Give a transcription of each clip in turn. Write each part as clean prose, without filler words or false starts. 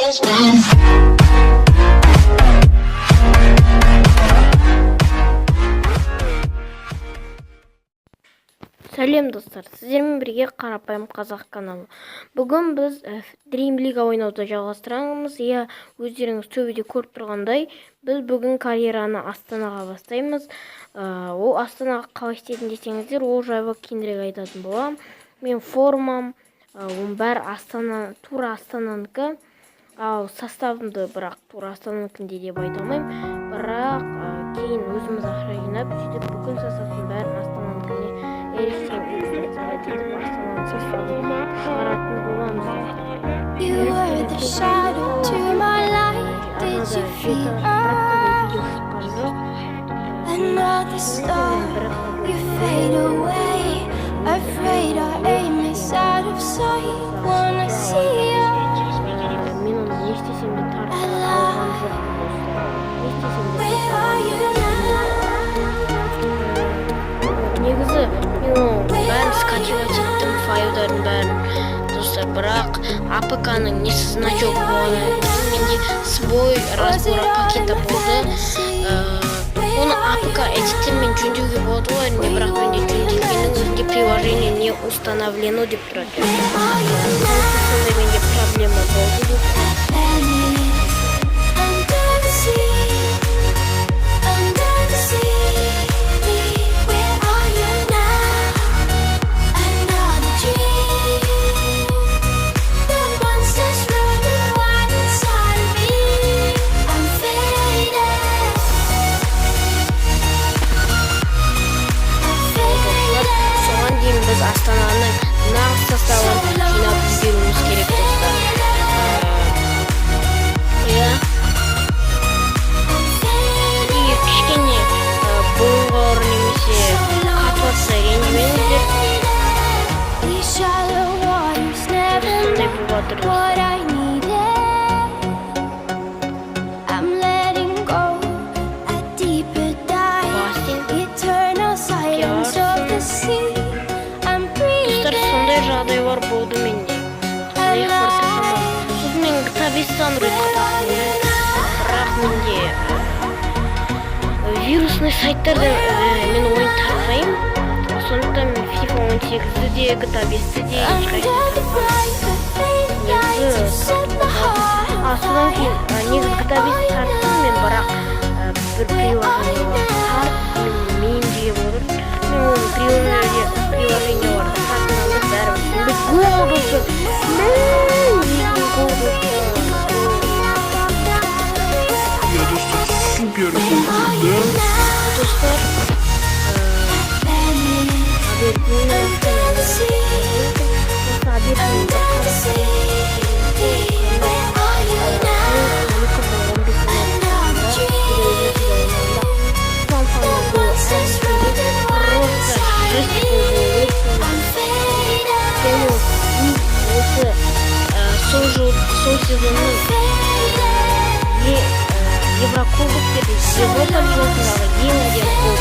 Сәлем достар, сіздермен бірге қарапайым қазақ каналы. Бүгін біз Dream League ойнауды жалғастырамыз. Өздеріңіз төбеде көріп тұрғандай, біз бүгін карьераны Астанаға бастаймыз. Ол Астанаға қалай істедім десеңіздер, ол жайлы кейінірек айтатын боламын. Мен формам, оның бәрі тура Астананікі. Ал составымды бірақ тура Астананікінде деп айта алмаймын. Бірақ кейін өзіміз ақша жинап, сөйтіп бүкіл составтың бәрін Астананікіне You were the shadow to my light. Did you feel another star? You fade away. Afraid our aim is out of sight. Wanna see you alive. Where are you now? Негізі мен бәрін скачивать еттім, файлдардың бәрін достар, бірақ АПК-ның несі значок болғаннан кейін менде сбой разбора пакеті болды. Оны АПК эдиттермен жөндеуге болады ғой, бірақ менде жөнделгеннің өзінде приложение не установлено деп тұрады. Сондай менде проблема болды. Астананың нағыз составын жинап үлгеруіміз керек достар. И кішкене бұлғыр немесе қатватса ренжімеңіздер. Сондай бұлғатыр достар. Жағдайлар болды менде. Сосын мен табистан рұйқатақын, бірақ менде вирусный сайттарды мен ойын тарқайым. Сондықтан мен FIFA 18-ді де, GTA 5-ді де ешқайсысын тарқайым. Содан кейін негіз GTA 5-ді тарттым мен, бірақ бір приложениялар тарт, мен жеп отыр. Мен оны приложенияларды тартынамыз бәрі. Гол достар. Супер гол, да? Достар. Сол сезонның Еврокубок деді, Европа лигасындағы ең әдемі гол.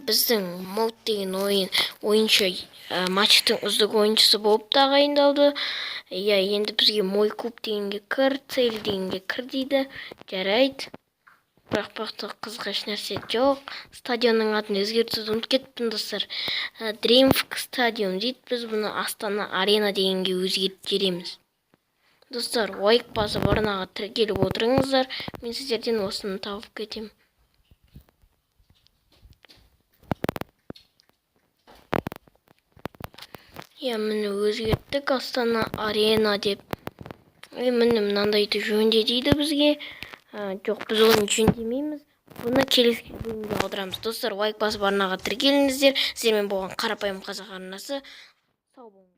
біздің мод деген ойыншы матчтың үздік ойыншысы болып тағайындалды. Иә, енді бізге мой клуб дегенге кір, цель дегенге кір дейді. Жарайды. Бірақ бақты қызға еш нәрсе жоқ. Стадионның атын өзгертуді ұмытып кеттім, достар. Dreamfk стадион дейді. Біз бұны Астана Арена дегенге өзгертіп жібереміз. Достар, лайк басып арнаға тіркеліп отырыңыздар. Мен сіздерден осыны тауып кетем. Міне өзгерттік Астана Арена деп. Міне мынандайды жөнде дейді бізге. Жоқ, біз оны жөндемейміз. Бұны келесі бөлімге қалдырамыз. Достар, лайк басып арнаға тіркеліңіздер. Сіздермен болған қарапайым қазақ арнасы. Сау болыңыздар.